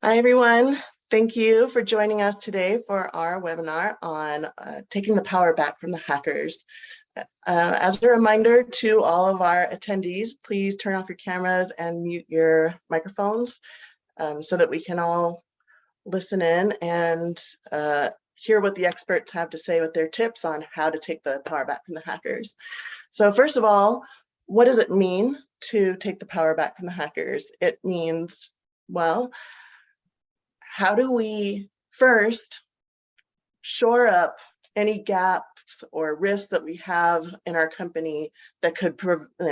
Hi, everyone. Thank you for joining us today for our webinar on taking the power back from the hackers. As a reminder to all of our attendees, please turn off your cameras and mute your microphones so that we can all listen in and hear what the experts have to say with their tips on how to take the power back from the hackers. So first of all, what does it mean to take the power back from the hackers? It means, well, how do we first shore up any gaps or risks that we have in our company that could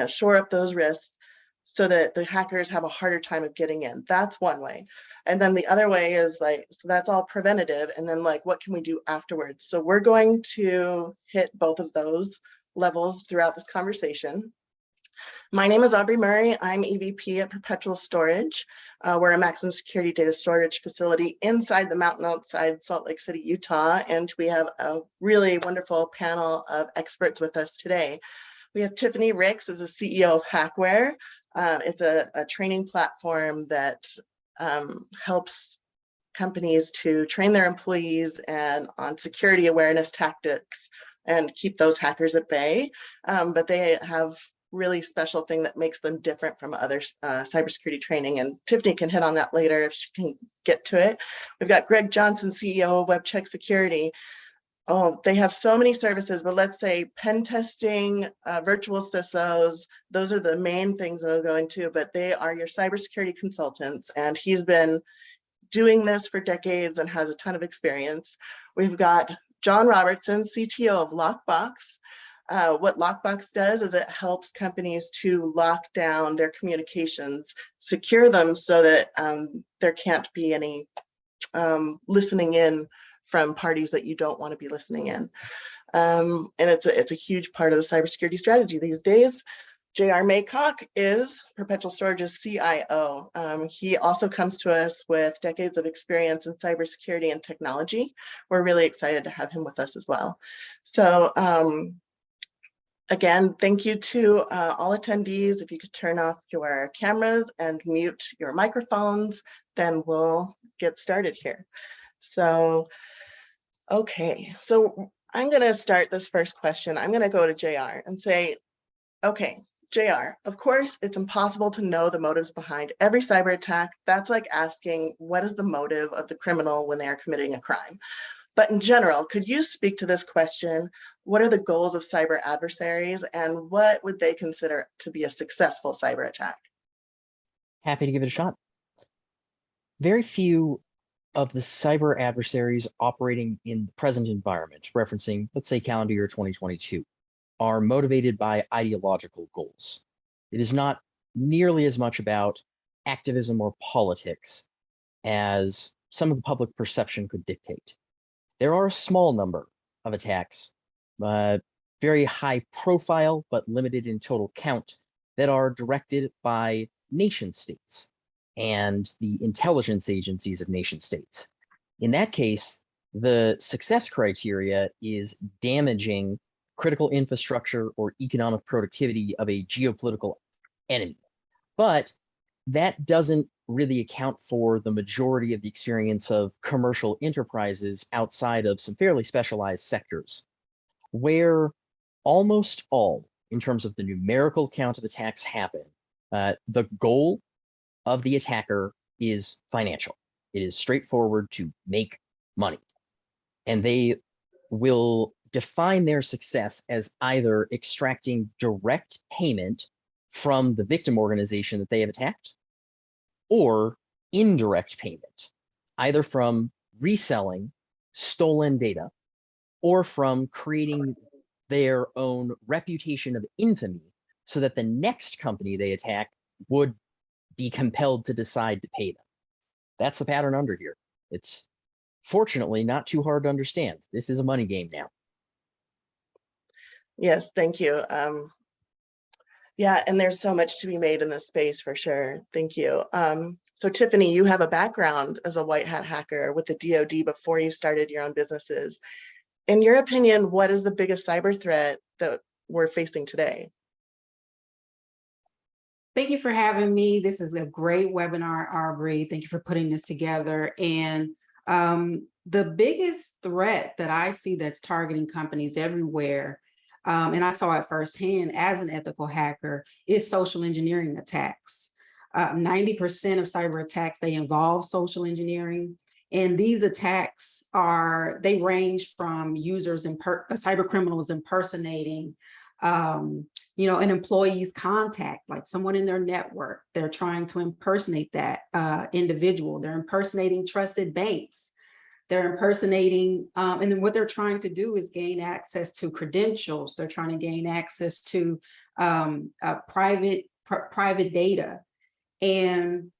shore up those risks so that the hackers have a harder time of getting in? That's one way. And then the other way is so that's all preventative. And then what can we do afterwards? So we're going to hit both of those levels throughout this conversation. My name is Aubrey Murray. I'm EVP at Perpetual Storage. We're a maximum security data storage facility inside the mountain outside Salt Lake City, Utah. And we have a really wonderful panel of experts with us today. We have Tiffany Ricks as the CEO of Hackware. It's a training platform that helps companies to train their employees and on security awareness tactics and keep those hackers at bay. But they have really special thing that makes them different from other cybersecurity training. And Tiffany can hit on that later if she can get to it. We've got Greg Johnson, CEO of WebCheck Security. Oh, they have so many services, but let's say pen testing, virtual CISOs, those are the main things that I'll go into, but they are your cybersecurity consultants. And he's been doing this for decades and has a ton of experience. We've got John Robertson, CTO of Lockbox. What Lockbox does is it helps companies to lock down their communications, secure them so that there can't be any listening in from parties that you don't want to be listening in. And it's a huge part of the cybersecurity strategy these days. J.R. Maycock is Perpetual Storage's CIO. He also comes to us with decades of experience in cybersecurity and technology. We're really excited to have him with us as well. So again, thank you to all attendees. If you could turn off your cameras and mute your microphones, then we'll get started here. So, okay, so I'm gonna start this first question. I'm gonna go to JR and say, okay, JR, of course, it's impossible to know the motives behind every cyber attack. That's like asking, what is the motive of the criminal when they are committing a crime? But in general, could you speak to this question? What are the goals of cyber adversaries and what would they consider to be a successful cyber attack? Happy to give it a shot. Very few of the cyber adversaries operating in the present environment, referencing, let's say, calendar year 2022, are motivated by ideological goals. It is not nearly as much about activism or politics as some of the public perception could dictate. There are a small number of attacks, very high profile, but limited in total count, that are directed by nation states and the intelligence agencies of nation states. In that case, the success criteria is damaging critical infrastructure or economic productivity of a geopolitical enemy. But that doesn't really account for the majority of the experience of commercial enterprises outside of some fairly specialized sectors, where almost all, in terms of the numerical count of attacks happen, the goal of the attacker is financial. It is straightforward to make money. And they will define their success as either extracting direct payment from the victim organization that they have attacked, or indirect payment, either from reselling stolen data or from creating their own reputation of infamy so that the next company they attack would be compelled to decide to pay them. That's the pattern under here. It's fortunately not too hard to understand. This is a money game now. Yes, thank you. Yeah, and there's so much to be made in this space for sure. Thank you. So Tiffany, you have a background as a white hat hacker with the DoD before you started your own businesses. In your opinion, what is the biggest cyber threat that we're facing today? Thank you for having me. This is a great webinar, Aubrey. Thank you for putting this together. And the biggest threat that I see that's targeting companies everywhere, and I saw it firsthand as an ethical hacker, is social engineering attacks. 90% of cyber attacks, they involve social engineering. And these attacks they range from users and cyber criminals impersonating an employee's contact, like someone in their network. They're trying to impersonate that individual. They're impersonating trusted banks. They're impersonating, and then what they're trying to do is gain access to credentials. They're trying to gain access to private data. And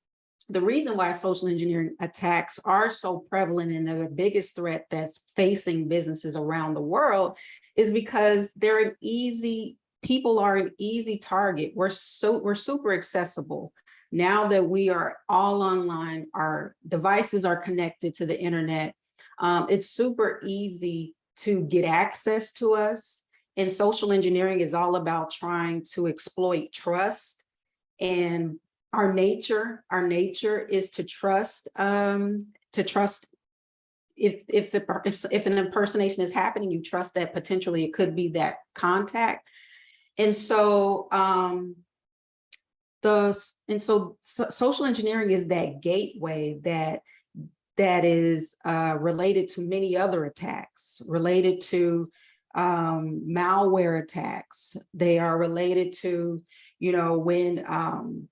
the reason why social engineering attacks are so prevalent and they're the biggest threat that's facing businesses around the world is because people are an easy target. We're super accessible. Now that we are all online, our devices are connected to the internet. It's super easy to get access to us. And social engineering is all about trying to exploit trust. And our nature is to trust. If an impersonation is happening, you trust that potentially it could be that contact. And so social engineering is that gateway that is related to many other attacks, related to malware attacks. They are related to, when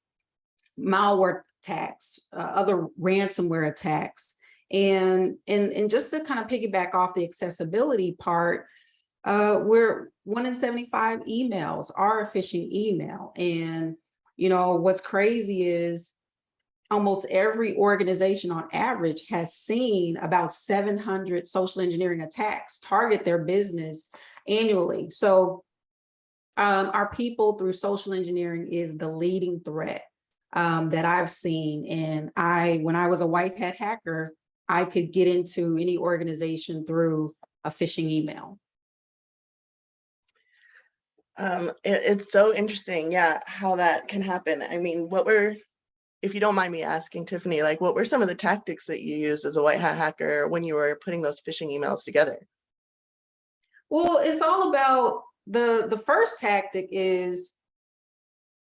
malware attacks, other ransomware attacks. And just to kind of piggyback off the accessibility part, we're 1 in 75 emails are a phishing email. And, what's crazy is almost every organization on average has seen about 700 social engineering attacks target their business annually. So our people through social engineering is the leading threat that I've seen. And when I was a white hat hacker, I could get into any organization through a phishing email. It's so interesting, yeah, how that can happen. I mean, if you don't mind me asking, Tiffany, like what were some of the tactics that you used as a white hat hacker when you were putting those phishing emails together? Well, it's all about the first tactic is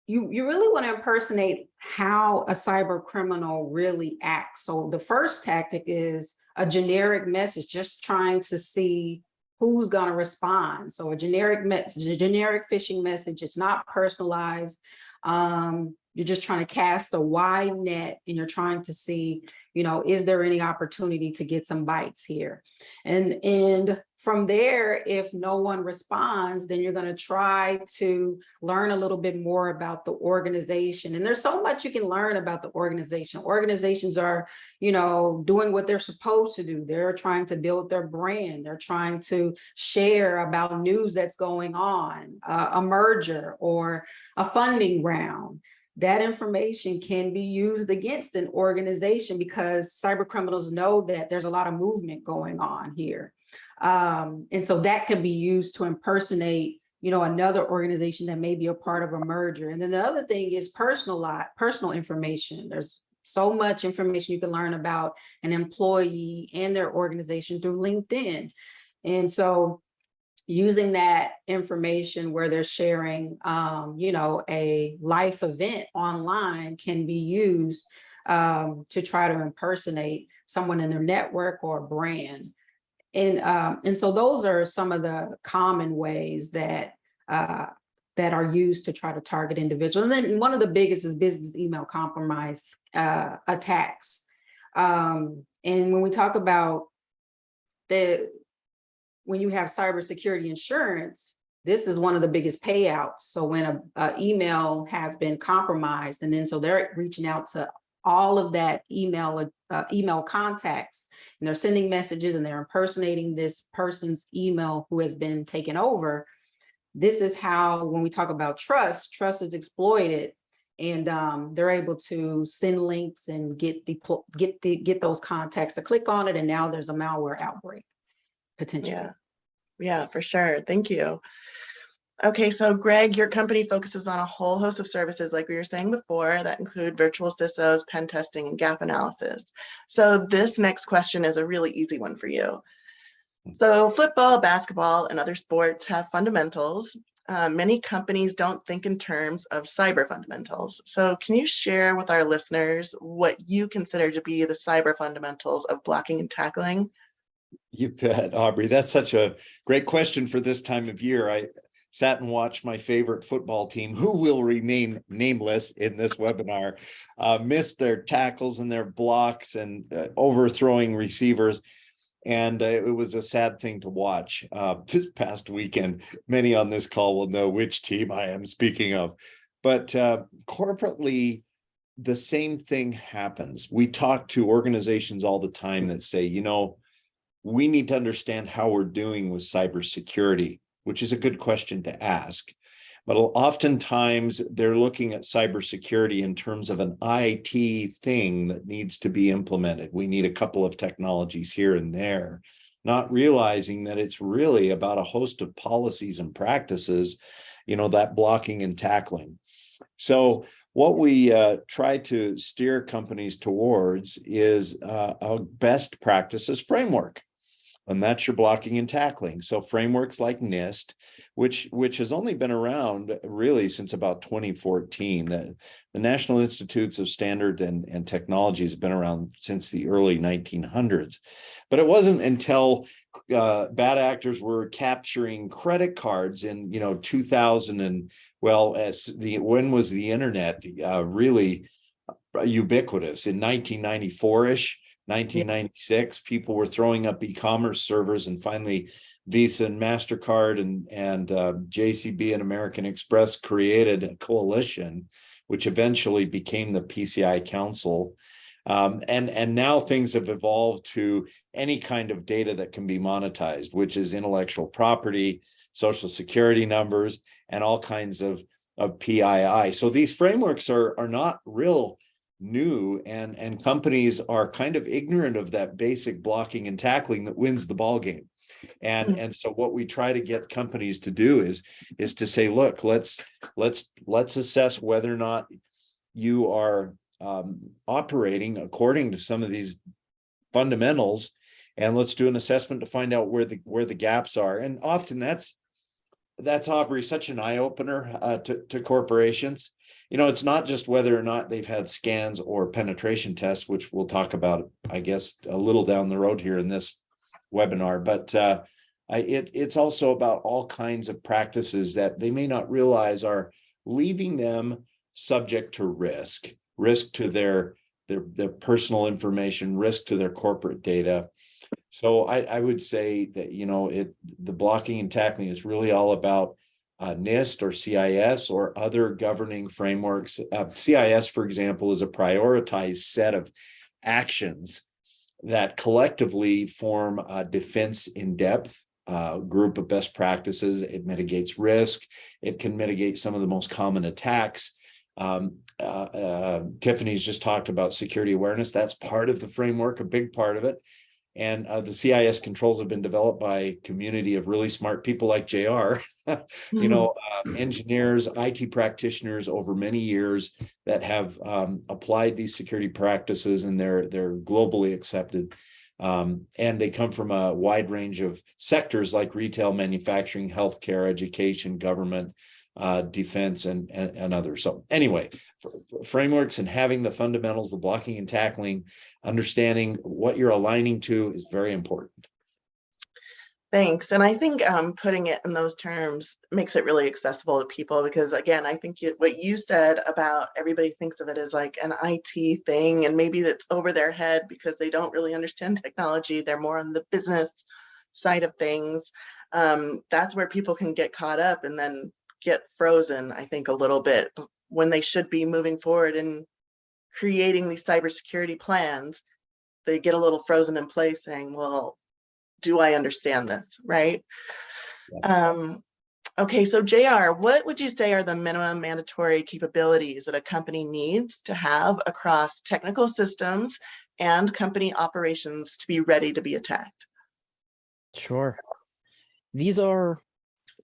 you really want to impersonate how a cyber criminal really acts. So the first tactic is a generic message, just trying to see who's going to respond. So a generic phishing message, it's not personalized. You're just trying to cast a wide net and you're trying to see, is there any opportunity to get some bites here? And from there, if no one responds, then you're going to try to learn a little bit more about the organization. And there's so much you can learn about the organization. Organizations are, doing what they're supposed to do. They're trying to build their brand. They're trying to share about news that's going on, a merger or a funding round. That information can be used against an organization because cyber criminals know that there's a lot of movement going on here. And so that can be used to impersonate, another organization that may be a part of a merger. And then the other thing is personal information. There's so much information you can learn about an employee and their organization through LinkedIn. And so using that information where they're sharing, a life event online can be used to try to impersonate someone in their network or brand. And so those are some of the common ways that are used to try to target individuals. And then one of the biggest is business email compromise attacks. And when we talk about when you have cybersecurity insurance, this is one of the biggest payouts. So when a email has been compromised, and then so they're reaching out to all of that email contacts, and they're sending messages and they're impersonating this person's email who has been taken over. This is how, when we talk about trust is exploited, and they're able to send links and get those contacts to click on it, and now there's a malware outbreak potentially. Yeah, for sure. Thank you. Okay, so Greg, your company focuses on a whole host of services, like we were saying before, that include virtual CISOs, pen testing, and gap analysis. So this next question is a really easy one for you. So football, basketball, and other sports have fundamentals. Many companies don't think in terms of cyber fundamentals. So can you share with our listeners what you consider to be the cyber fundamentals of blocking and tackling? You bet, Aubrey. That's such a great question for this time of year. I sat and watched my favorite football team, who will remain nameless in this webinar, miss their tackles and their blocks and overthrowing receivers. And it was a sad thing to watch this past weekend. Many on this call will know which team I am speaking of. But corporately, the same thing happens. We talk to organizations all the time that say, you know, we need to understand how we're doing with cybersecurity, which is a good question to ask. But oftentimes they're looking at cybersecurity in terms of an IT thing that needs to be implemented. We need a couple of technologies here and there, not realizing that it's really about a host of policies and practices, you know, that blocking and tackling. So what we try to steer companies towards is a best practices framework. And that's your blocking and tackling. So frameworks like NIST, which has only been around really since about 2014. The National Institutes of Standard and Technology has been around since the early 1900s. But it wasn't until bad actors were capturing credit cards in 2000 and when was the internet really ubiquitous? In 1994-ish. 1996, people were throwing up e-commerce servers, and finally Visa and MasterCard and JCB and American Express created a coalition, which eventually became the PCI Council. And now things have evolved to any kind of data that can be monetized, which is intellectual property, social security numbers, and all kinds of PII. So these frameworks are not real new, and companies are kind of ignorant of that basic blocking and tackling that wins the ball game. And so what we try to get companies to do is to say, look, let's assess whether or not you are operating according to some of these fundamentals, and let's do an assessment to find out where the gaps are. And often that's Aubrey, such an eye-opener to corporations. It's not just whether or not they've had scans or penetration tests, which we'll talk about, I guess, a little down the road here in this webinar, but it's also about all kinds of practices that they may not realize are leaving them subject to risk to their personal information, risk to their corporate data. So I would say that, the blocking and tackling is really all about NIST or CIS or other governing frameworks. CIS, for example, is a prioritized set of actions that collectively form a defense in depth group of best practices. It mitigates risk. It can mitigate some of the most common attacks. Tiffany's just talked about security awareness. That's part of the framework, a big part of it. And the CIS controls have been developed by a community of really smart people like JR, engineers, IT practitioners over many years that have applied these security practices, and they're globally accepted. And they come from a wide range of sectors like retail, manufacturing, healthcare, education, government, defense, and others. So anyway, frameworks and having the fundamentals, the blocking and tackling, understanding what you're aligning to is very important. Thanks. And I think putting it in those terms makes it really accessible to people, because again, I think what you said about everybody thinks of it as like an IT thing, and maybe that's over their head because they don't really understand technology. They're more on the business side of things. That's where people can get caught up and then get frozen, I think, a little bit when they should be moving forward and creating these cybersecurity plans. They get a little frozen in place saying, well, do I understand this, right? Yeah. Okay, so JR, what would you say are the minimum mandatory capabilities that a company needs to have across technical systems and company operations to be ready to be attacked? Sure. These are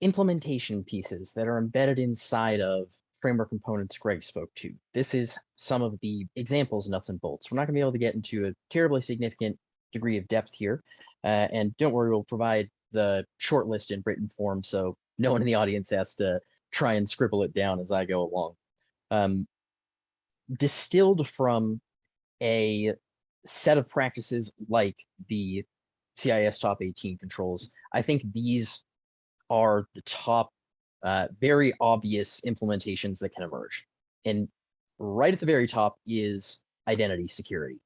implementation pieces that are embedded inside of framework components Greg spoke to. This is some of the examples, nuts and bolts. We're not going to be able to get into a terribly significant degree of depth here. And don't worry, we'll provide the short list in written form, so no one in the audience has to try and scribble it down as I go along. Distilled from a set of practices like the CIS Top 18 controls, I think these are the top very obvious implementations that can emerge. And right at the very top is identity security.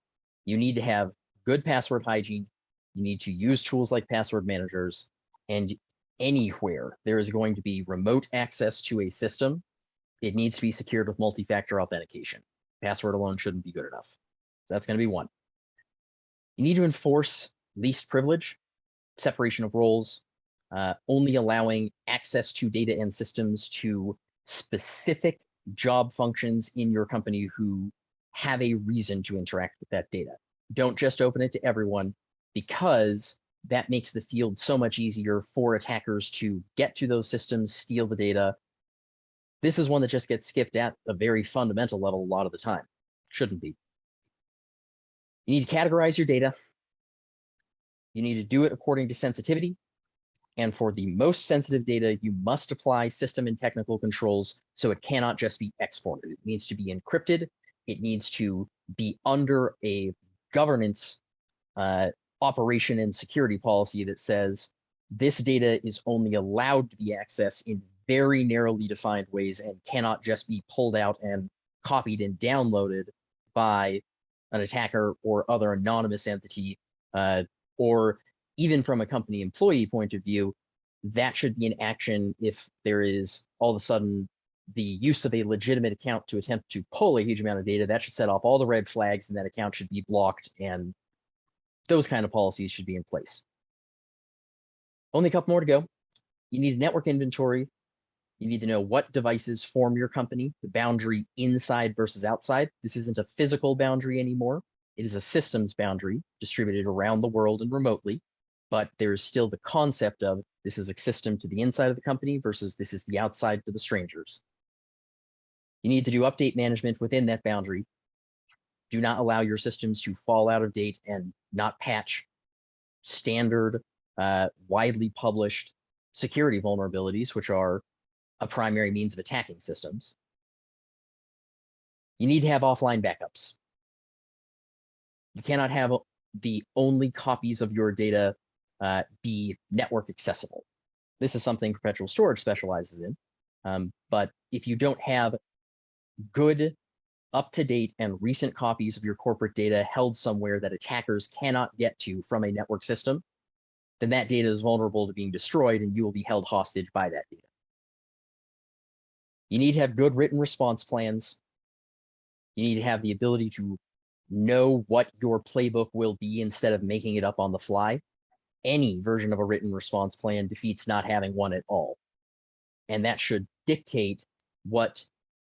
You need to have good password hygiene. You need to use tools like password managers, and anywhere there is going to be remote access to a system, it needs to be secured with multi-factor authentication. Password alone shouldn't be good enough. That's going to be one. You need to enforce least privilege, separation of roles, only allowing access to data and systems to specific job functions in your company who have a reason to interact with that data. Don't just open it to everyone, because that makes the field so much easier for attackers to get to those systems, steal the data. This is one that just gets skipped at a very fundamental level a lot of the time. Shouldn't be. You need to categorize your data. You need to do it according to sensitivity. And for the most sensitive data, you must apply system and technical controls, so it cannot just be exported. It needs to be encrypted. It needs to be under a governance operation and security policy that says this data is only allowed to be accessed in very narrowly defined ways and cannot just be pulled out and copied and downloaded by an attacker or other anonymous entity, or even from a company employee point of view. That should be an action if there is all of a sudden the use of a legitimate account to attempt to pull a huge amount of data. That should set off all the red flags, and that account should be blocked, and those kind of policies should be in place. Only a couple more to go. You need a network inventory. You need to know what devices form your company, the boundary inside versus outside. This isn't a physical boundary anymore. It is a systems boundary distributed around the world and remotely, but there is still the concept of this is a system to the inside of the company versus this is the outside to the strangers. You need to do update management within that boundary. Do not allow your systems to fall out of date and not patch standard, widely published security vulnerabilities, which are a primary means of attacking systems. You need to have offline backups. You cannot have the only copies of your data be network accessible. This is something perpetual storage specializes in. But if you don't have good, up-to-date and recent copies of your corporate data held somewhere that attackers cannot get to from a network system, then that data is vulnerable to being destroyed and you will be held hostage by that data. You need to have good written response plans. You need to have the ability to know what your playbook will be instead of making it up on the fly. Any version of a written response plan defeats not having one at all. And that should dictate what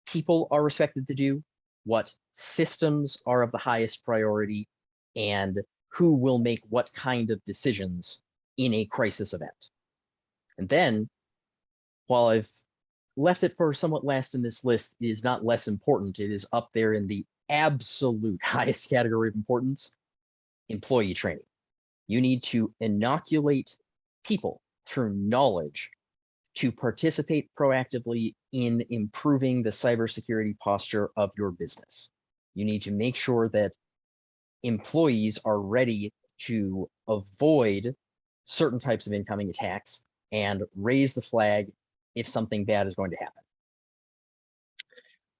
people are expected to do, what systems are of the highest priority, and who will make what kind of decisions in a crisis event. And then, while I've left it for somewhat last in this list, it is not less important. It is up there in the absolute highest category of importance: employee training. You need to inoculate people through knowledge to participate proactively in improving the cybersecurity posture of your business. You need to make sure that employees are ready to avoid certain types of incoming attacks and raise the flag if something bad is going to happen.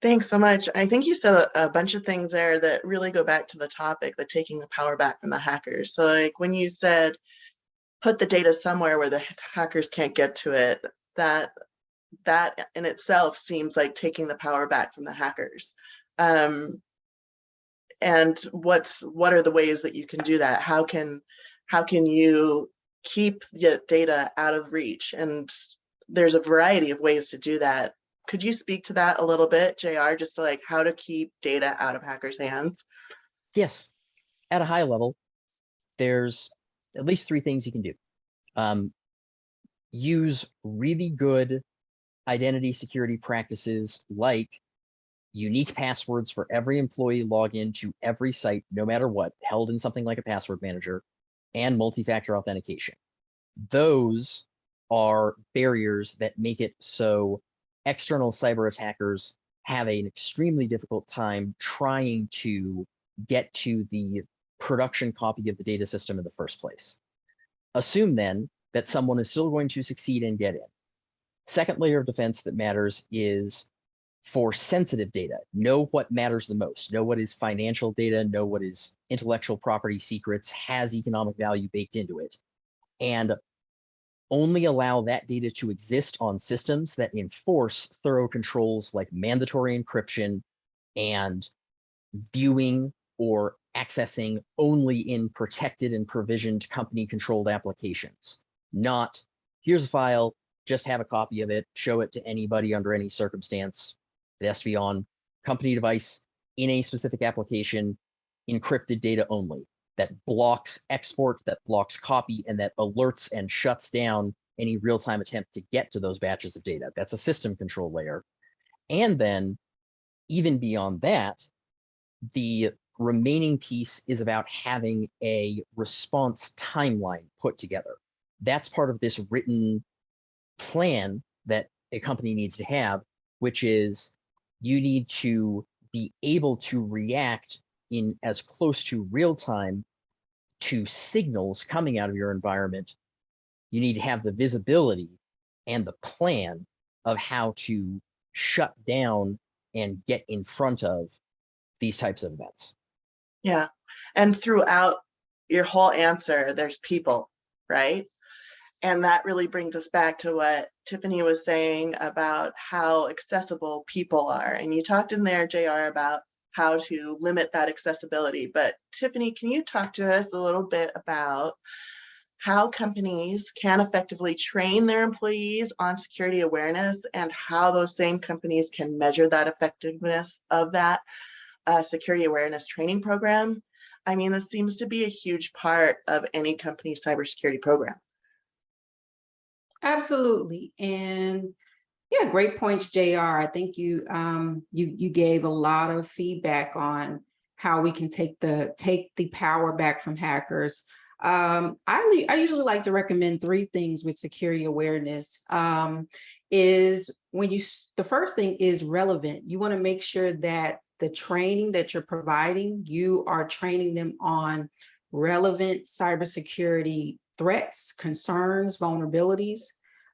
Thanks so much. I think you said a bunch of things there that really go back to the topic, the taking the power back from the hackers. So like when you said, put the data somewhere where the hackers can't get to it, that in itself seems like taking the power back from the hackers. And what are the ways that you can do that? How can you keep the data out of reach? And there's a variety of ways to do that. Could you speak to that a little bit, JR, just to like how to keep data out of hackers' hands? Yes, at a high level, there's at least 3 things you can do. use really good identity security practices like unique passwords for every employee login to every site, no matter what, held in something like a password manager, and multi-factor authentication. Those are barriers that make it so external cyber attackers have an extremely difficult time trying to get to the production copy of the data system in the first place. Assume then that someone is still going to succeed and get in. Second layer of defense that matters is for sensitive data. Know what matters the most. Know what is financial data. Know what is intellectual property secrets, has economic value baked into it. And only allow that data to exist on systems that enforce thorough controls like mandatory encryption and viewing or accessing only in protected and provisioned company-controlled applications. Not, here's a file, just have a copy of it, show it to anybody under any circumstance. It has to be on company device in a specific application, encrypted data only, that blocks export, that blocks copy, and that alerts and shuts down any real-time attempt to get to those batches of data. That's a system control layer. And then even beyond that, the remaining piece is about having a response timeline put together. That's part of this written plan that a company needs to have, which is you need to be able to react in as close to real time to signals coming out of your environment. You need to have the visibility and the plan of how to shut down and get in front of these types of events. Yeah. And throughout your whole answer, there's people, right? And that really brings us back to what Tiffany was saying about how accessible people are. And you talked in there, JR, about how to limit that accessibility. But Tiffany, can you talk to us a little bit about how companies can effectively train their employees on security awareness and how those same companies can measure that effectiveness of that security awareness training program? I mean, this seems to be a huge part of any company's cybersecurity program. Absolutely. And yeah, great points, JR. I think you gave a lot of feedback on how we can take the power back from hackers. I usually like to recommend 3 things with security awareness. Is when the first thing is relevant. You want to make sure that the training that you're providing, you are training them on relevant cybersecurity threats, concerns, vulnerabilities.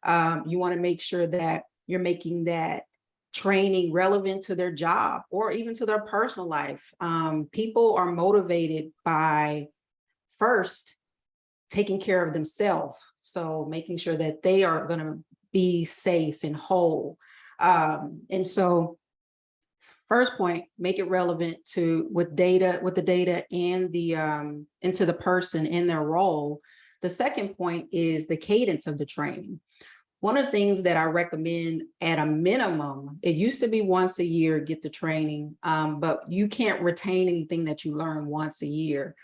You want to make sure that you're making that training relevant to their job or even to their personal life. People are motivated by first taking care of themselves. So making sure that they are going to be safe and whole. And so first point, make it relevant with the data and into the person in their role. The second point is the cadence of the training. One of the things that I recommend at a minimum, it used to be once a year, get the training, but you can't retain anything that you learn once a year.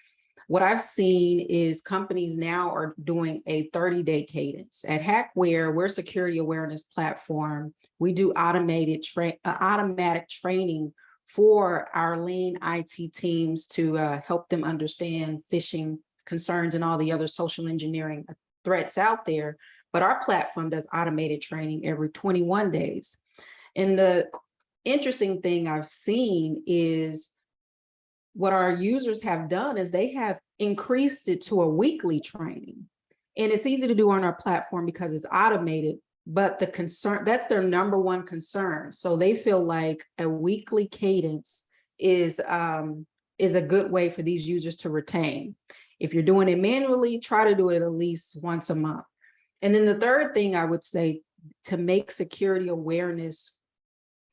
What I've seen is companies now are doing a 30-day cadence. At Hackware, we're a security awareness platform. We do automatic training for our lean IT teams to help them understand phishing concerns and all the other social engineering threats out there. But our platform does automated training every 21 days. And the interesting thing I've seen is what our users have done is they have increased it to a weekly training. And it's easy to do on our platform because it's automated, but the concern, that's their number one concern. So they feel like a weekly cadence is a good way for these users to retain. If you're doing it manually, try to do it at least once a month. And then the third thing I would say to make security awareness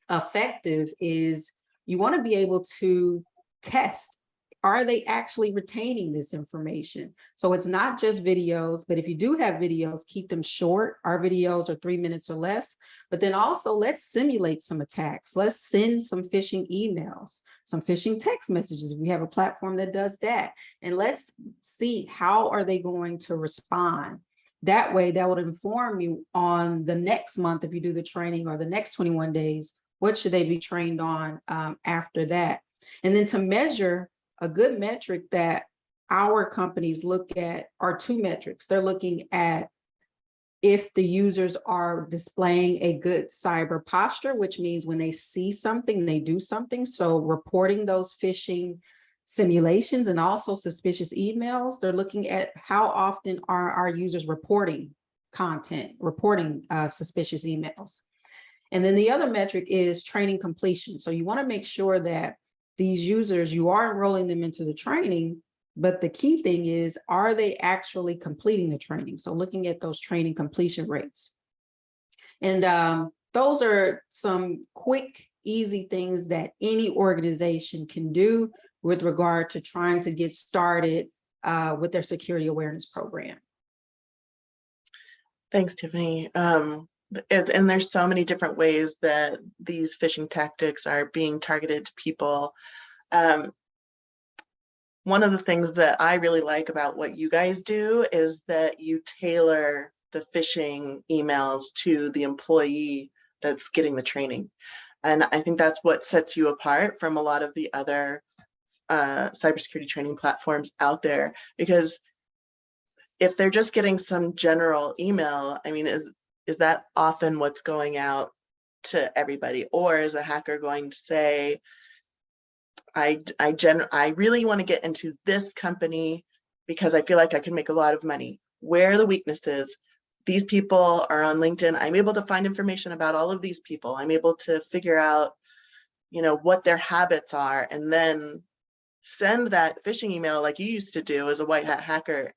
effective is you want to be able to test, are they actually retaining this information? So it's not just videos, but if you do have videos, keep them short. Our videos are 3 minutes or less, but then also let's simulate some attacks. Let's send some phishing emails, some phishing text messages. We have a platform that does that. And let's see, how are they going to respond? That way, that would inform you on the next month, if you do the training, or the next 21 days, what should they be trained on after that? And then to measure, a good metric that our companies look at are two metrics. They're looking at if the users are displaying a good cyber posture, which means when they see something, they do something. So reporting those phishing simulations and also suspicious emails, they're looking at how often are our users reporting content, reporting suspicious emails. And then the other metric is training completion. So you want to make sure that these users, you are enrolling them into the training, but the key thing is, are they actually completing the training? So looking at those training completion rates. And those are some quick, easy things that any organization can do with regard to trying to get started with their security awareness program. Thanks, Tiffany. And there's so many different ways that these phishing tactics are being targeted to people. One of the things that I really like about what you guys do is that you tailor the phishing emails to the employee that's getting the training. And I think that's what sets you apart from a lot of the other cybersecurity training platforms out there, because if they're just getting some general email, I mean, is that often what's going out to everybody? Or is a hacker going to say, I really want to get into this company because I feel like I can make a lot of money. Where are the weaknesses? These people are on LinkedIn. I'm able to find information about all of these people. I'm able to figure out, what their habits are, and then send that phishing email like you used to do as a white hat hacker,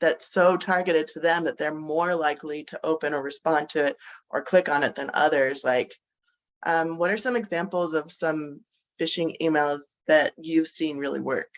that's so targeted to them that they're more likely to open or respond to it or click on it than others. Like, what are some examples of some phishing emails that you've seen really work?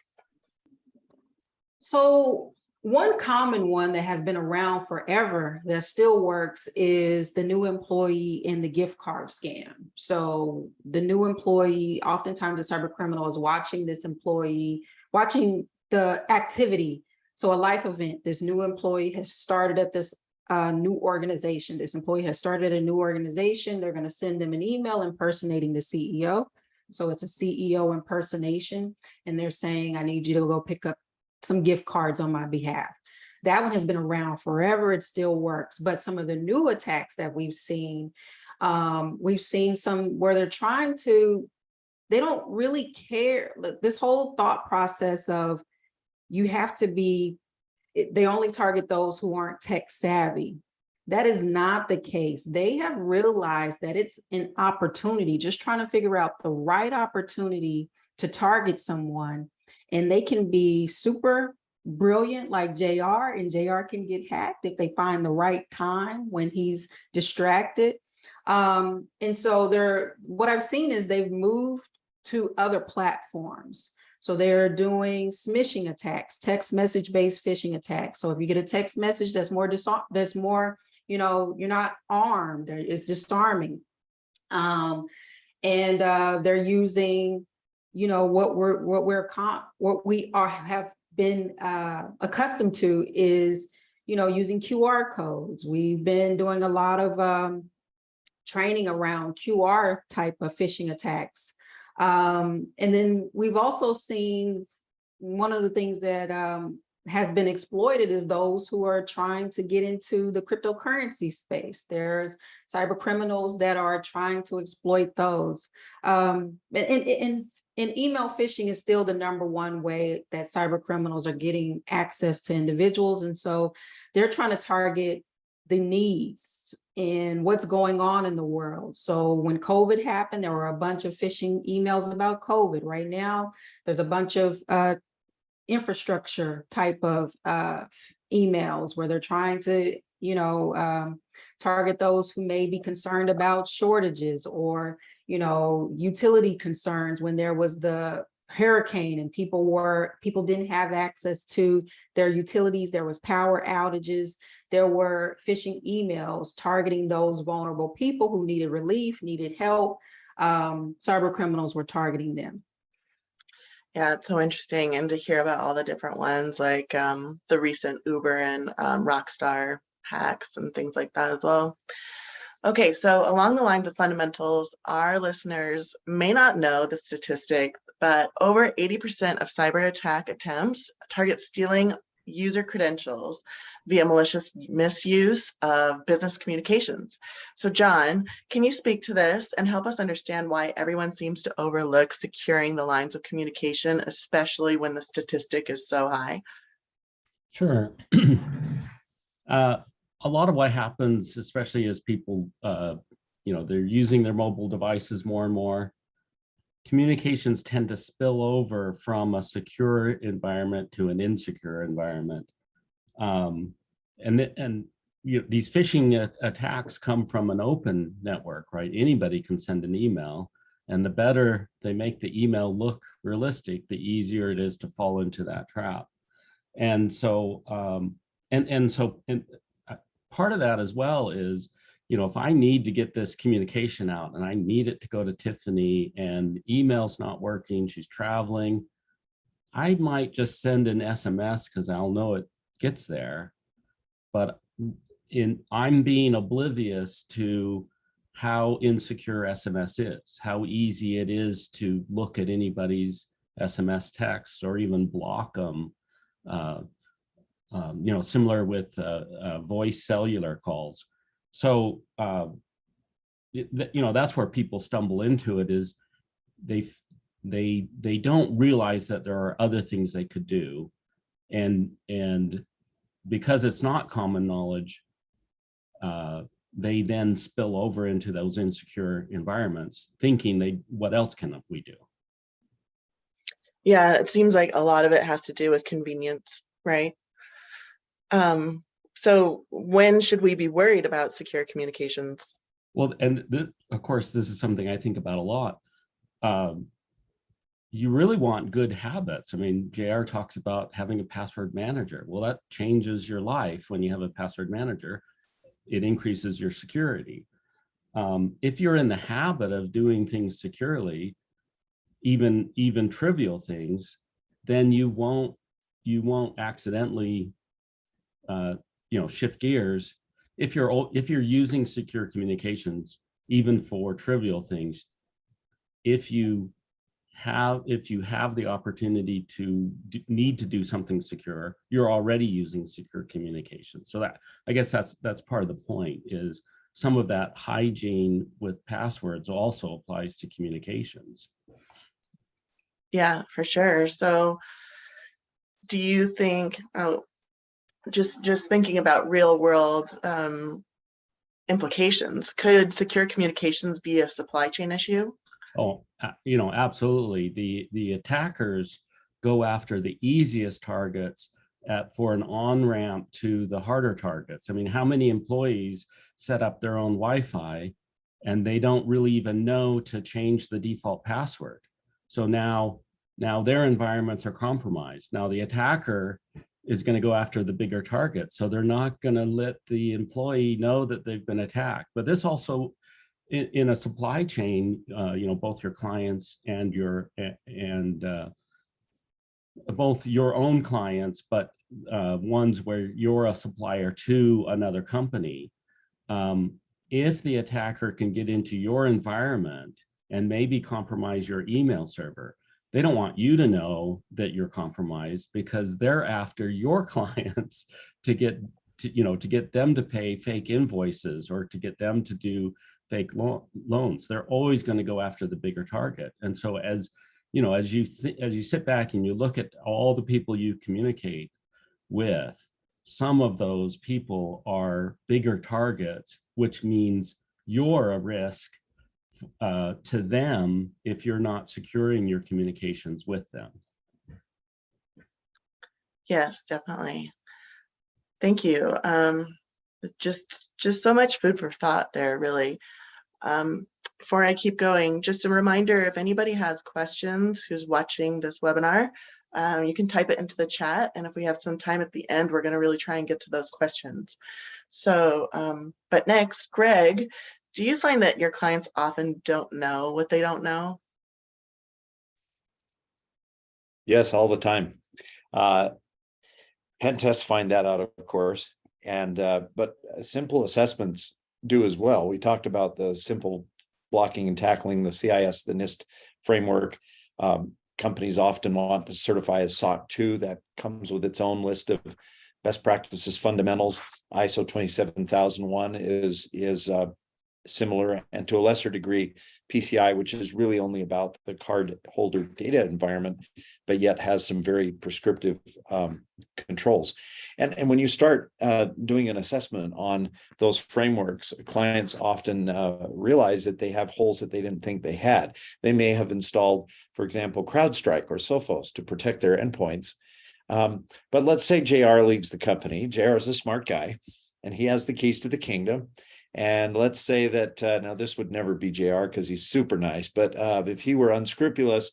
So one common one that has been around forever that still works is the new employee in the gift card scam. So the new employee, oftentimes the cyber criminal is watching this employee, watching the activity. So a life event, this new employee has started at this new organization. This employee has started a new organization. They're going to send them an email impersonating the CEO. So it's a CEO impersonation. And they're saying, I need you to go pick up some gift cards on my behalf. That one has been around forever. It still works. But some of the new attacks that we've seen some where they're trying to, they don't really care. This whole thought process of you have to be, they only target those who aren't tech savvy. That is not the case. They have realized that it's an opportunity, just trying to figure out the right opportunity to target someone. And they can be super brilliant like JR, and JR can get hacked if they find the right time when he's distracted. And so what I've seen is they've moved to other platforms. So they're doing smishing attacks, text message based phishing attacks. So if you get a text message that's more, you're not armed, it's disarming. And they're using, what we have been accustomed to is, using QR codes. We've been doing a lot of training around QR type of phishing attacks. And then we've also seen one of the things that has been exploited is those who are trying to get into the cryptocurrency space. There's cyber criminals that are trying to exploit those. And email phishing is still the #1 way that cyber criminals are getting access to individuals. And so they're trying to target the needs and what's going on in the world. So when COVID happened, there were a bunch of phishing emails about COVID. Right now, there's a bunch of infrastructure type of emails where they're trying to, target those who may be concerned about shortages or, utility concerns. When there was the hurricane and people didn't have access to their utilities, there was power outages, there were phishing emails targeting those vulnerable people who needed relief, needed help. Cyber criminals were targeting them. Yeah, it's so interesting, and to hear about all the different ones, like the recent Uber and Rockstar hacks and things like that as well. Okay, so along the lines of fundamentals, our listeners may not know the statistic, but over 80% of cyber attack attempts target stealing user credentials via malicious misuse of business communications. So John, can you speak to this and help us understand why everyone seems to overlook securing the lines of communication, especially when the statistic is so high? Sure. A lot of what happens, especially as people, they're using their mobile devices more and more, communications tend to spill over from a secure environment to an insecure environment. These phishing attacks come from an open network, right? Anybody can send an email, and the better they make the email look realistic, the easier it is to fall into that trap. And so, part of that as well is, if I need to get this communication out and I need it to go to Tiffany and email's not working, she's traveling, I might just send an SMS because I'll know it gets there. But I'm being oblivious to how insecure SMS is, how easy it is to look at anybody's SMS texts or even block them. Similar with voice cellular calls. So, that's where people stumble into it, is they don't realize that there are other things they could do. And because it's not common knowledge, they then spill over into those insecure environments thinking what else can we do? Yeah, it seems like a lot of it has to do with convenience, right? So when should we be worried about secure communications? Well, and of course, this is something I think about a lot. You really want good habits. I mean, JR talks about having a password manager. Well, that changes your life when you have a password manager. It increases your security. If you're in the habit of doing things securely, even trivial things, then you won't accidentally shift gears. If you're using secure communications, even for trivial things, if you have the opportunity to need to do something secure, you're already using secure communications. So that, I guess that's part of the point, is some of that hygiene with passwords also applies to communications. Yeah, for sure. So do you think, just thinking about real world implications, could secure communications be a supply chain issue? Oh, absolutely. The attackers go after the easiest targets for an on-ramp to the harder targets. I mean, how many employees set up their own Wi-Fi and they don't really even know to change the default password? So now their environments are compromised. Now the attacker is going to go after the bigger target. So they're not going to let the employee know that they've been attacked. But this also, in a supply chain, both your clients and both your own clients, but ones where you're a supplier to another company, if the attacker can get into your environment and maybe compromise your email server, they don't want you to know that you're compromised, because they're after your clients to get them to pay fake invoices or to get them to do fake loans. They're always going to go after the bigger target. And so as you sit back and you look at all the people you communicate with, some of those people are bigger targets, which means you're a risk to them if you're not securing your communications with them. Yes, definitely. Thank you. Just so much food for thought there, really. Before I keep going, just a reminder, if anybody has questions who's watching this webinar, you can type it into the chat, and if we have some time at the end, we're going to really try and get to those questions. So, but next, Greg, do you find that your clients often don't know what they don't know? Yes, all the time. Pen tests find that out, of course, and but simple assessments do as well. We talked about the simple blocking and tackling, the CIS, the NIST framework. Companies often want to certify as SOC 2. That comes with its own list of best practices fundamentals. ISO 27001 is similar, and to a lesser degree, PCI, which is really only about the card holder data environment, but yet has some very prescriptive controls. And when you start doing an assessment on those frameworks, clients often realize that they have holes that they didn't think they had. They may have installed, for example, CrowdStrike or Sophos to protect their endpoints. But let's say JR leaves the company. JR is a smart guy, and he has the keys to the kingdom. And let's say that now this would never be JR because he's super nice, but if he were unscrupulous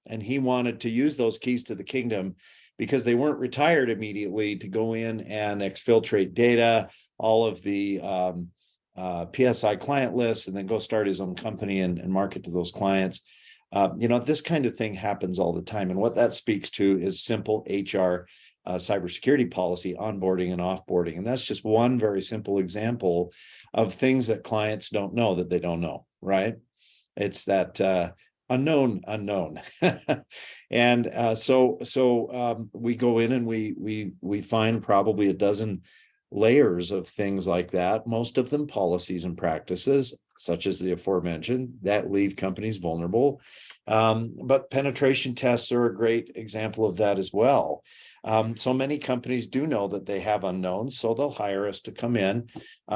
and he wanted to use those keys to the kingdom because they weren't retired immediately, to go in and exfiltrate data, all of the PSI client lists, and then go start his own company and market to those clients. This kind of thing happens all the time. And what that speaks to is simple HR cybersecurity policy, onboarding and offboarding. And that's just one very simple example of things that clients don't know that they don't know, right? It's that unknown. And so we go in and we find probably a dozen layers of things like that, most of them policies and practices, such as the aforementioned, that leave companies vulnerable. But penetration tests are a great example of that as well. So many companies do know that they have unknowns, so they'll hire us to come in.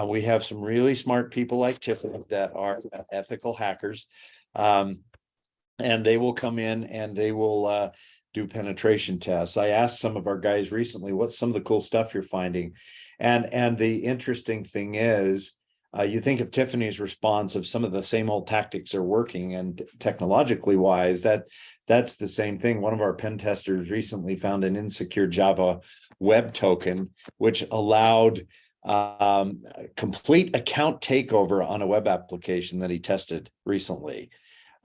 We have some really smart people like Tiffany that are ethical hackers, and they will come in and they will do penetration tests. I asked some of our guys recently, what's some of the cool stuff you're finding? And the interesting thing is, you think of Tiffany's response of some of the same old tactics are working, and technologically wise, that's the same thing. One of our pen testers recently found an insecure Java web token, which allowed complete account takeover on a web application that he tested recently.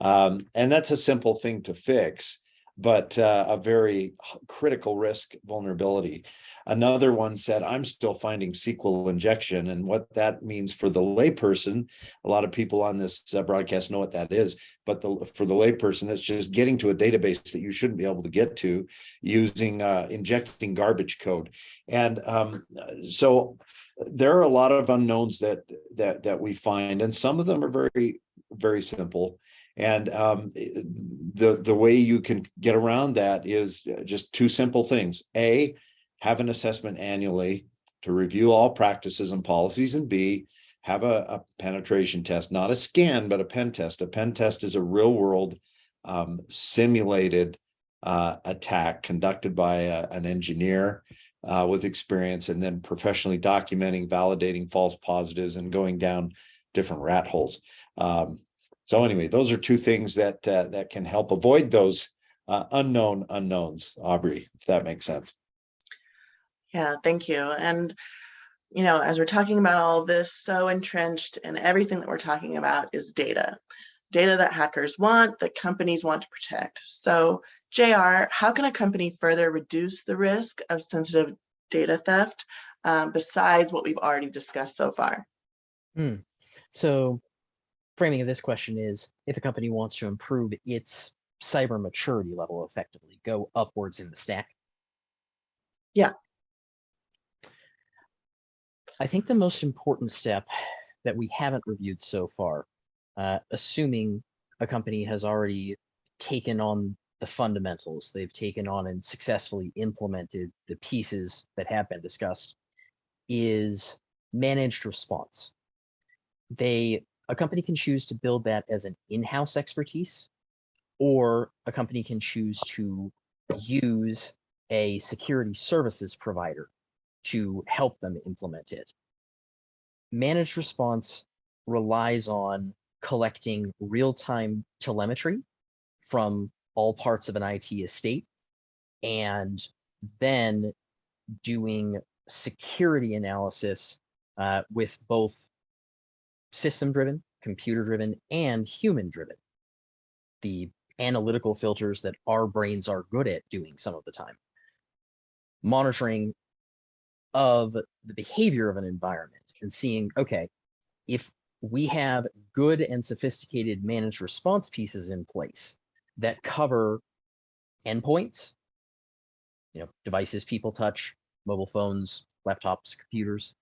And that's a simple thing to fix, but a very critical risk vulnerability. Another one said, I'm still finding SQL injection, and what that means for the layperson. A lot of people on this broadcast know what that is, but for the layperson, it's just getting to a database that you shouldn't be able to get to using injecting garbage code. And so there are a lot of unknowns that we find, and some of them are very, very simple. And the way you can get around that is just two simple things. A, have an assessment annually to review all practices and policies, and B, have a penetration test, not a scan, but a pen test. A pen test is a real world simulated attack conducted by an engineer with experience, and then professionally documenting, validating false positives, and going down different rat holes. So anyway, those are two things that can help avoid those unknown unknowns, Aubrey, if that makes sense. Yeah, thank you. And, as we're talking about all of this, so entrenched in everything that we're talking about is data that hackers want, that companies want to protect. So JR, how can a company further reduce the risk of sensitive data theft besides what we've already discussed so far? So framing of this question is, if a company wants to improve its cyber maturity level effectively, go upwards in the stack. Yeah. I think the most important step that we haven't reviewed so far, assuming a company has already taken on the fundamentals, they've taken on and successfully implemented the pieces that have been discussed, is managed response. A company can choose to build that as an in-house expertise, or a company can choose to use a security services provider to help them implement it. Managed response relies on collecting real-time telemetry from all parts of an IT estate, and then doing security analysis with both system-driven, computer-driven, and human-driven. The analytical filters that our brains are good at doing some of the time. Monitoring of the behavior of an environment and seeing, okay, if we have good and sophisticated managed response pieces in place that cover endpoints, devices people touch, mobile phones, laptops, computers,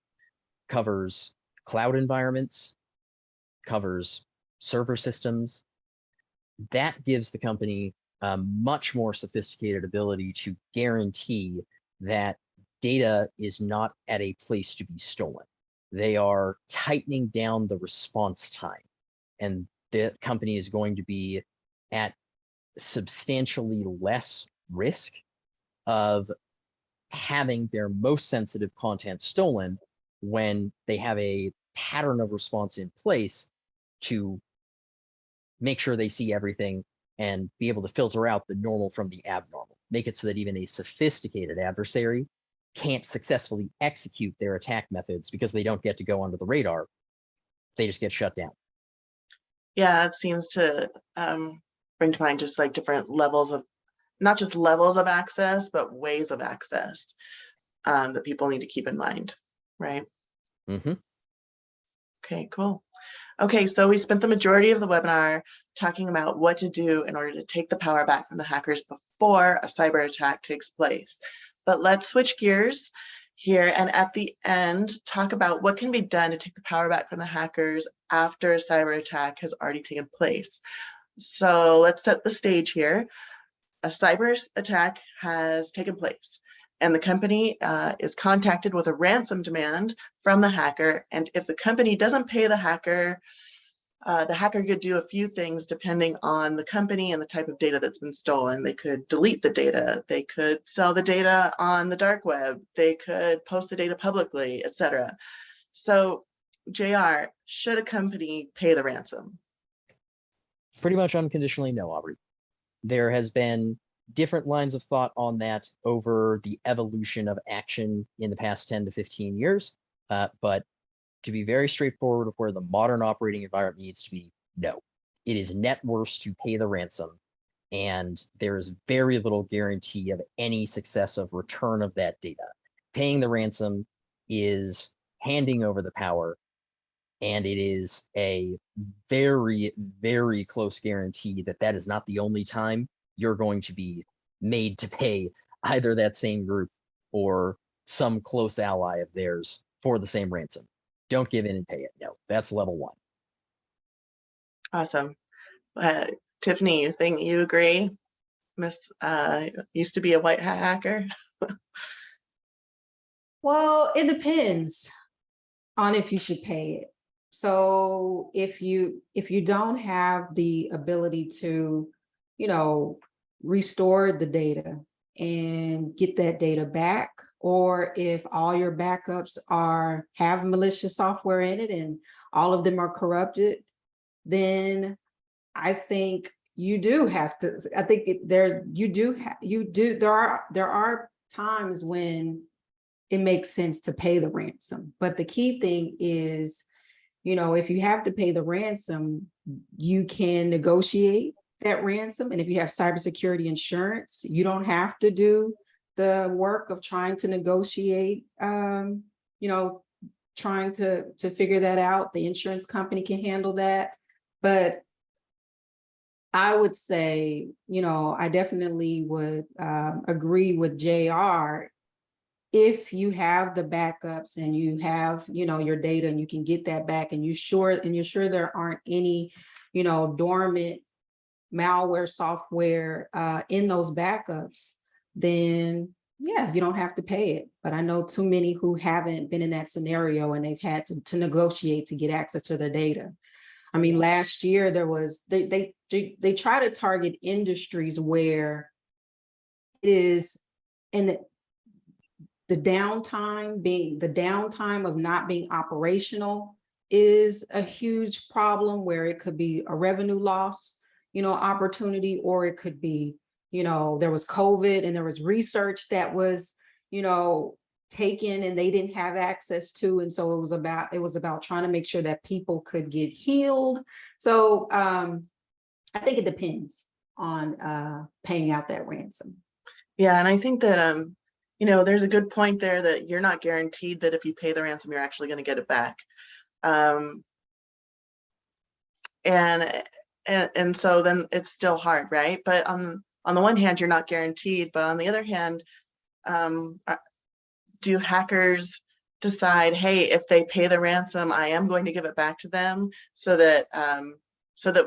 covers cloud environments, covers server systems, that gives the company a much more sophisticated ability to guarantee that data is not at a place to be stolen. They are tightening down the response time, and the company is going to be at substantially less risk of having their most sensitive content stolen when they have a pattern of response in place to make sure they see everything and be able to filter out the normal from the abnormal. Make it so that even a sophisticated adversary can't successfully execute their attack methods because they don't get to go under the radar. They just get shut down. Yeah, it seems to bring to mind just like different levels of, not just levels of access, but ways of access that people need to keep in mind, right? Mm-hmm. Okay, cool. Okay, so we spent the majority of the webinar talking about what to do in order to take the power back from the hackers before a cyber attack takes place. But let's switch gears here and at the end talk about what can be done to take the power back from the hackers after a cyber attack has already taken place. So let's set the stage here. A cyber attack has taken place and the company is contacted with a ransom demand from the hacker. And if the company doesn't pay the hacker could do a few things depending on the company and the type of data that's been stolen. They could delete the data, they could sell the data on the dark web, they could post the data publicly, etc. So, JR, should a company pay the ransom? Pretty much unconditionally no, Aubrey. There has been different lines of thought on that over the evolution of action in the past 10 to 15 years. But to be very straightforward of where the modern operating environment needs to be, no. It is net worse to pay the ransom, and there is very little guarantee of any success of return of that data. Paying the ransom is handing over the power, and it is a very, very close guarantee that that is not the only time you're going to be made to pay either that same group or some close ally of theirs for the same ransom. Don't give in and pay it. No, that's level one. Awesome. Tiffany, you agree? Miss used to be a white hat hacker. Well, it depends on if you should pay it. So if you don't have the ability to, restore the data and get that data back, or if all your backups have malicious software in it and all of them are corrupted, then I think you do have to. I think there are times when it makes sense to pay the ransom. But the key thing is, if you have to pay the ransom, you can negotiate that ransom. And if you have cybersecurity insurance, you don't have to do the work of trying to negotiate, trying to figure that out. The insurance company can handle that. But I would say, I definitely would agree with JR. If you have the backups and you have, your data and you can get that back and you're sure there aren't any, dormant malware software in those backups, then yeah, you don't have to pay it. But I know too many who haven't been in that scenario and they've had to negotiate to get access to their data. I mean, last year there was, they try to target industries where it is, and the downtime of not being operational is a huge problem, where it could be a revenue loss, opportunity, or it could be, there was COVID and there was research that was, taken and they didn't have access to. And so it was about trying to make sure that people could get healed. So I think it depends. on paying out that ransom. Yeah, and I think that you know, there's a good point there that you're not guaranteed that if you pay the ransom, you're actually going to get it back. Um, and and so then it's still hard, right? But on the one hand, you're not guaranteed, but on the other hand, do hackers decide, hey, if they pay the ransom, I am going to give it back to them, so that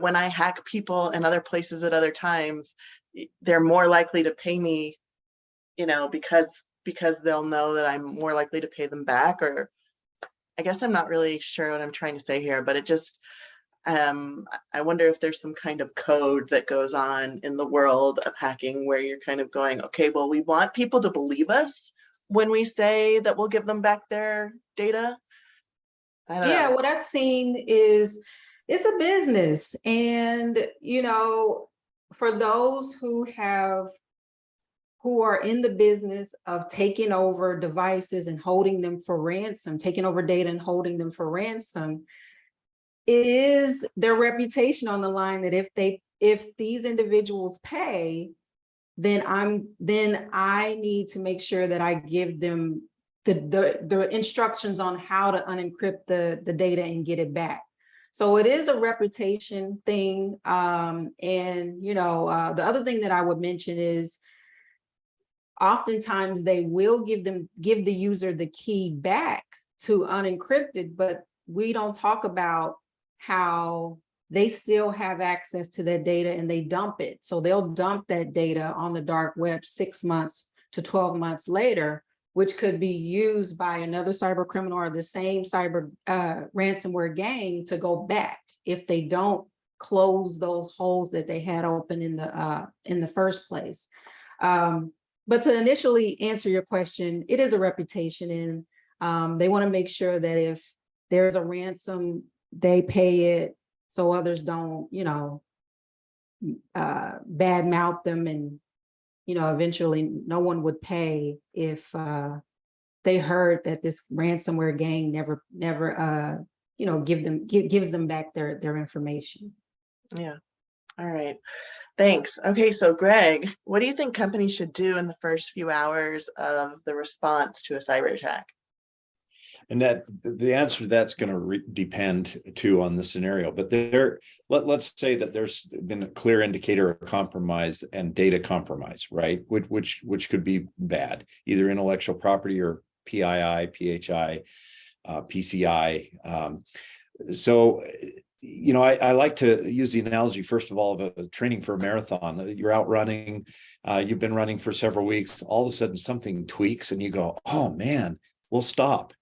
when I hack people in other places at other times, they're more likely to pay me, you know, because they'll know that I'm more likely to pay them back. Or I guess I'm not really sure what I'm trying to say here, but it just, I wonder if there's some kind of code that goes on in the world of hacking where you're kind of going, okay, well, we want people to believe us when we say that we'll give them back their data. I don't Yeah, know. what I've seen is it's a business. And, you know, for those who are in the business of taking over devices and holding them for ransom, taking over data and holding them for ransom, it is their reputation on the line that if these individuals pay, then I need to make sure that I give them the instructions on how to unencrypt the data and get it back. So it is a reputation thing. And you know, the other thing that I would mention is oftentimes they will give the user the key back to unencrypt it, but we don't talk about how they still have access to that data and they dump it. So they'll dump that data on the dark web 6 months to 12 months later, which could be used by another cyber criminal or the same cyber ransomware gang to go back if they don't close those holes that they had open in the first place. But to initially answer your question, it is a reputation, and they want to make sure that if there's a ransom, they pay it so others don't, you know, bad mouth them, and you know, eventually no one would pay if they heard that this ransomware gang never you know, gives them back their information. Yeah. All right. Thanks. Okay, so Greg, what do you think companies should do in the first few hours of the response to a cyber attack? And that the answer to that's going to depend too on the scenario. But let's say that there's been a clear indicator of compromise and data compromise, right? Which could be bad, either intellectual property or PII, PHI, PCI. So, you know, I like to use the analogy, first of all, of a training for a marathon. You're out running, you've been running for several weeks, all of a sudden something tweaks and you go, oh man, we'll stop.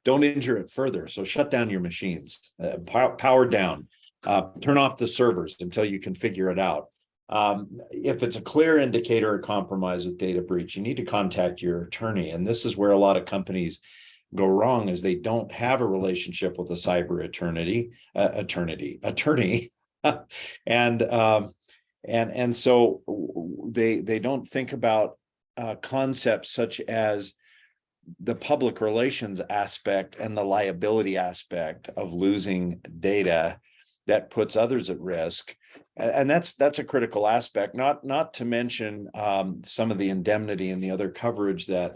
Don't injure it further. So shut down your machines, power down, turn off the servers until you can figure it out. If it's a clear indicator of compromise with data breach, you need to contact your attorney. And this is where a lot of companies go wrong, is they don't have a relationship with a cyber attorney. And so they don't think about concepts such as the public relations aspect and the liability aspect of losing data that puts others at risk. And that's a critical aspect, not to mention some of the indemnity and the other coverage that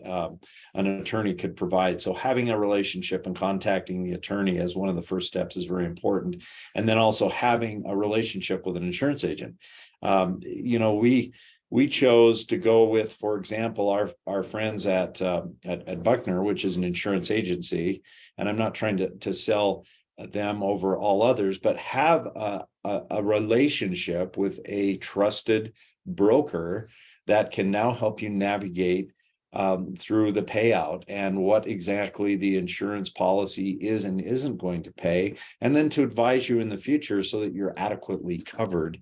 an attorney could provide. So having a relationship and contacting the attorney as one of the first steps is very important. And then also having a relationship with an insurance agent. You know, we chose to go with, for example, our friends at Buckner, which is an insurance agency, and I'm not trying to sell them over all others, but have a relationship with a trusted broker that can now help you navigate through the payout and what exactly the insurance policy is and isn't going to pay, and then to advise you in the future so that you're adequately covered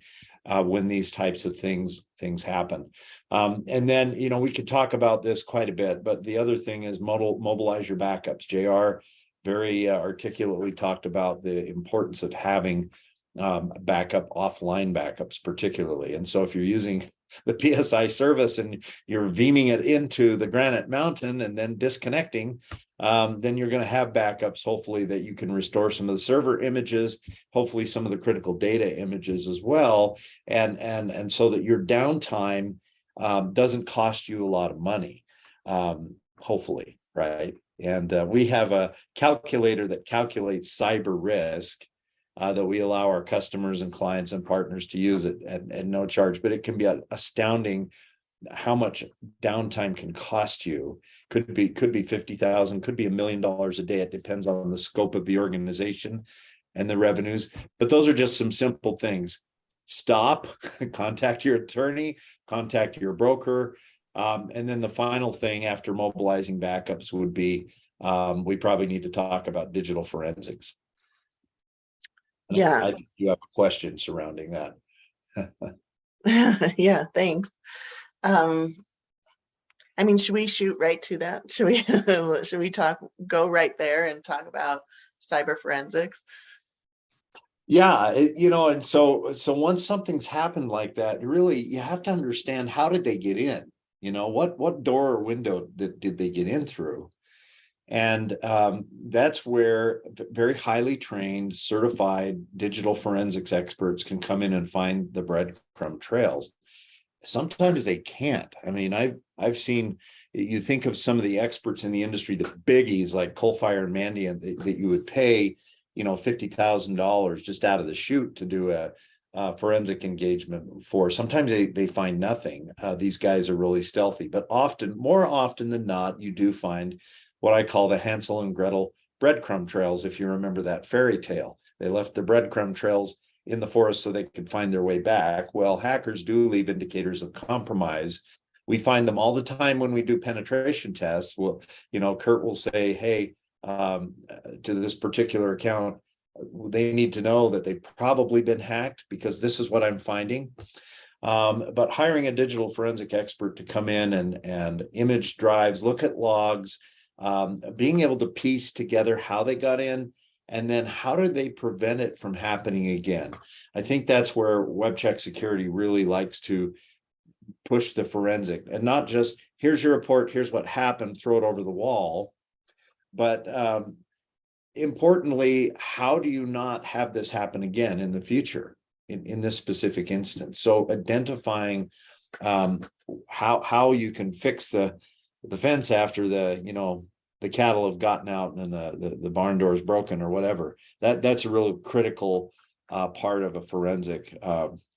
when these types of things happen. And then, you know, we could talk about this quite a bit, but the other thing is mobilize your backups. JR very articulately talked about the importance of having backup, offline backups particularly. And so if you're using the PSI service and you're beaming it into the Granite Mountain and then disconnecting, then you're going to have backups, hopefully, that you can restore some of the server images, hopefully some of the critical data images as well, and so that your downtime doesn't cost you a lot of money, hopefully, right? And we have a calculator that calculates cyber risk that we allow our customers and clients and partners to use it at no charge, but it can be astounding how much downtime can cost you. Could be 50,000, could be $1 million a day. It depends on the scope of the organization and the revenues. But those are just some simple things. Stop, contact your attorney, contact your broker. And then the final thing after mobilizing backups would be, we probably need to talk about digital forensics. Yeah. I think you have a question surrounding that. Yeah, thanks. I mean, should we shoot right to that? Should we go right there and talk about cyber forensics? Yeah, and so once something's happened like that, really you have to understand, how did they get in? What door or window did they get in through? And that's where very highly trained, certified digital forensics experts can come in and find the breadcrumb trails. Sometimes they can't. I mean, I've seen, you think of some of the experts in the industry, the biggies like Coalfire and Mandiant, that you would pay, $50,000 just out of the chute to do a forensic engagement for. Sometimes they find nothing. These guys are really stealthy, but more often than not, you do find what I call the Hansel and Gretel breadcrumb trails. If you remember that fairy tale, they left the breadcrumb trails in the forest so they could find their way back. Well, hackers do leave indicators of compromise. We find them all the time when we do penetration tests. Kurt will say, hey, to this particular account, they need to know that they've probably been hacked because this is what I'm finding. But hiring a digital forensic expert to come in and image drives, look at logs, being able to piece together how they got in, and then how do they prevent it from happening again? I think that's where WebCheck Security really likes to push the forensic, and not just, here's your report, here's what happened, throw it over the wall. But importantly, how do you not have this happen again in the future in this specific instance? So identifying how you can fix the fence after the cattle have gotten out and the barn door is broken or whatever. That's a really critical part of a forensic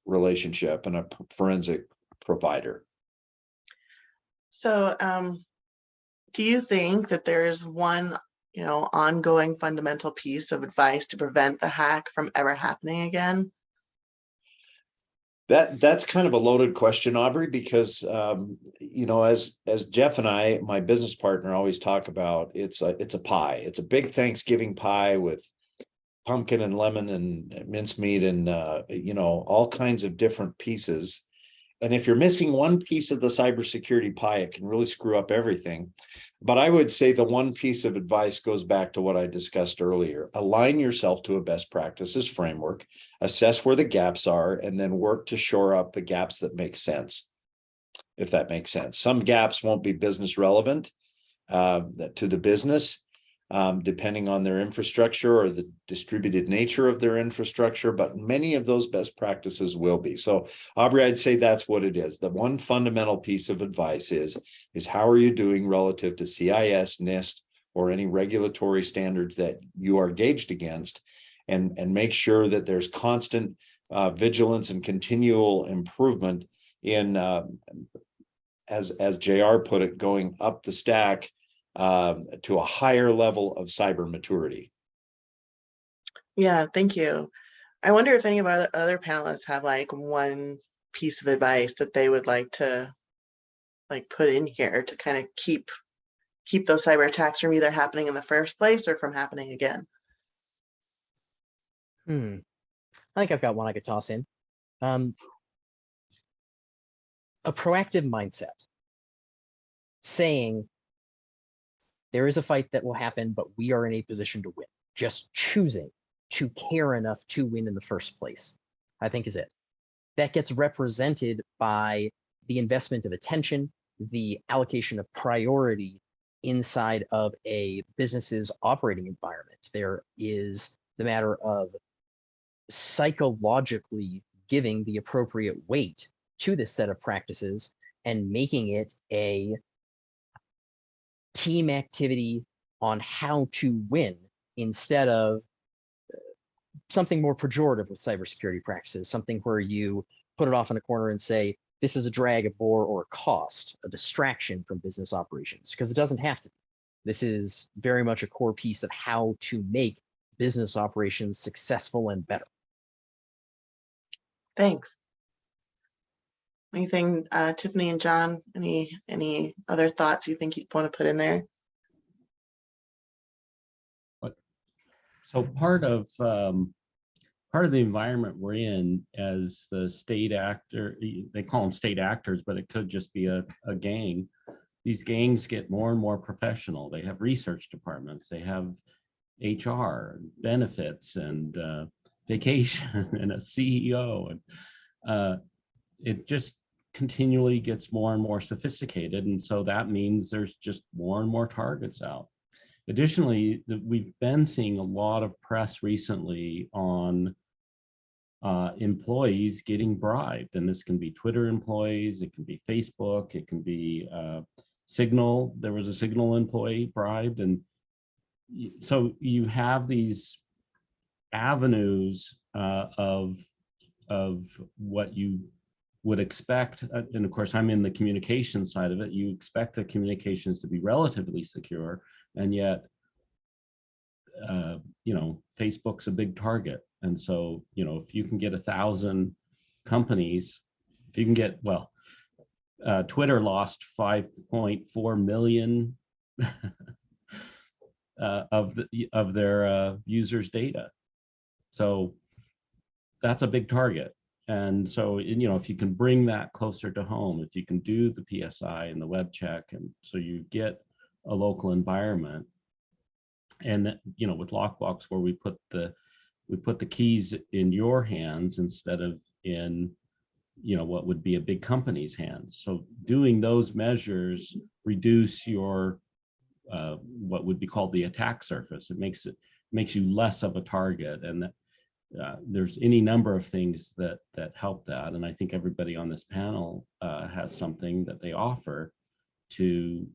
relationship and a forensic provider. So do you think that there's one ongoing fundamental piece of advice to prevent the hack from ever happening again? That's kind of a loaded question, Aubrey, because as Jeff and I, my business partner, always talk about, it's a pie. It's a big Thanksgiving pie with pumpkin and lemon and mincemeat and all kinds of different pieces. And if you're missing one piece of the cybersecurity pie, it can really screw up everything. But I would say the one piece of advice goes back to what I discussed earlier. Align yourself to a best practices framework, assess where the gaps are, and then work to shore up the gaps that make sense, if that makes sense. Some gaps won't be business relevant to the business, depending on their infrastructure or the distributed nature of their infrastructure, but many of those best practices will be. So, Aubrey, I'd say that's what it is. The one fundamental piece of advice is how are you doing relative to CIS, NIST, or any regulatory standards that you are gauged against, and make sure that there's constant vigilance and continual improvement in, as JR put it, going up the stack to a higher level of cyber maturity. Yeah, thank you. I wonder if any of our other panelists have one piece of advice that they would like to put in here to kind of keep those cyber attacks from either happening in the first place or from happening again. I think I've got one I could toss in. A proactive mindset, saying there is a fight that will happen, but we are in a position to win. Just choosing to care enough to win in the first place, I think is it. That gets represented by the investment of attention, the allocation of priority inside of a business's operating environment. There is the matter of psychologically giving the appropriate weight to this set of practices and making it a team activity on how to win instead of something more pejorative with cybersecurity practices, something where you put it off in a corner and say, this is a drag, a bore, or a cost, a distraction from business operations, because it doesn't have to be. This is very much a core piece of how to make business operations successful and better. Thanks. Anything, Tiffany and John, any other thoughts you think you'd want to put in there? So part of the environment we're in as the state actor, they call them state actors, but it could just be a gang. These gangs get more and more professional. They have research departments, they have HR, benefits, and vacation, and a CEO, and it just continually gets more and more sophisticated. And so that means there's just more and more targets out. Additionally, we've been seeing a lot of press recently on employees getting bribed. And this can be Twitter employees, it can be Facebook, it can be Signal. There was a Signal employee bribed. And so you have these avenues of what you would expect. And of course, I'm in the communication side of it. You expect the communications to be relatively secure. And yet, Facebook's a big target. And so, if you can get 1,000 companies, if you can get, Twitter lost 5.4 million of their users' data. So that's a big target. And so, if you can bring that closer to home, if you can do the PSI and the web check, and so you get a local environment, and with Lockbox, where we put the keys in your hands instead of in what would be a big company's hands. So doing those measures reduce your what would be called the attack surface. It makes you less of a target, and there's any number of things that help that. And I think everybody on this panel has something that they offer to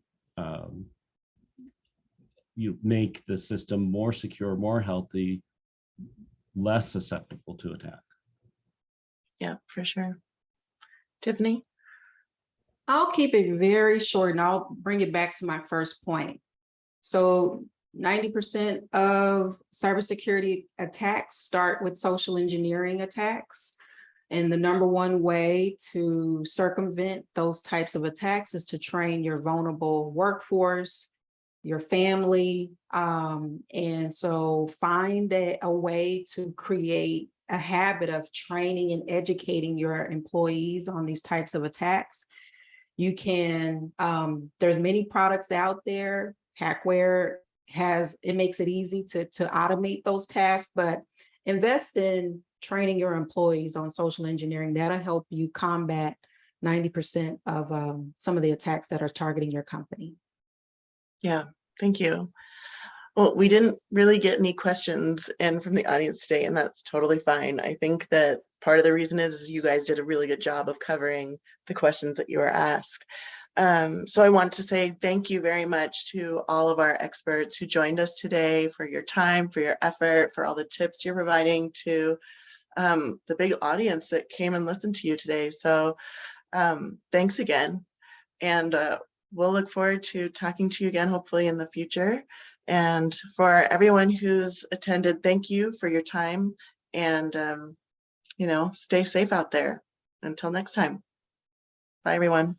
make the system more secure, more healthy, less susceptible to attack. Yeah, for sure. Tiffany? I'll keep it very short and I'll bring it back to my first point. So 90% of cybersecurity attacks start with social engineering attacks. And the number one way to circumvent those types of attacks is to train your vulnerable workforce, your family. And so find a way to create a habit of training and educating your employees on these types of attacks. You can, there's many products out there. Hackware makes it easy to automate those tasks, but invest in training your employees on social engineering. That'll help you combat 90% of some of the attacks that are targeting your company. Yeah, thank you. Well, we didn't really get any questions in from the audience today, and that's totally fine. I think that part of the reason is you guys did a really good job of covering the questions that you were asked. So I want to say thank you very much to all of our experts who joined us today, for your time, for your effort, for all the tips you're providing to the big audience that came and listened to you today. So thanks again. And we'll look forward to talking to you again, hopefully in the future. And for everyone who's attended, thank you for your time, and stay safe out there. Until next time. Bye, everyone.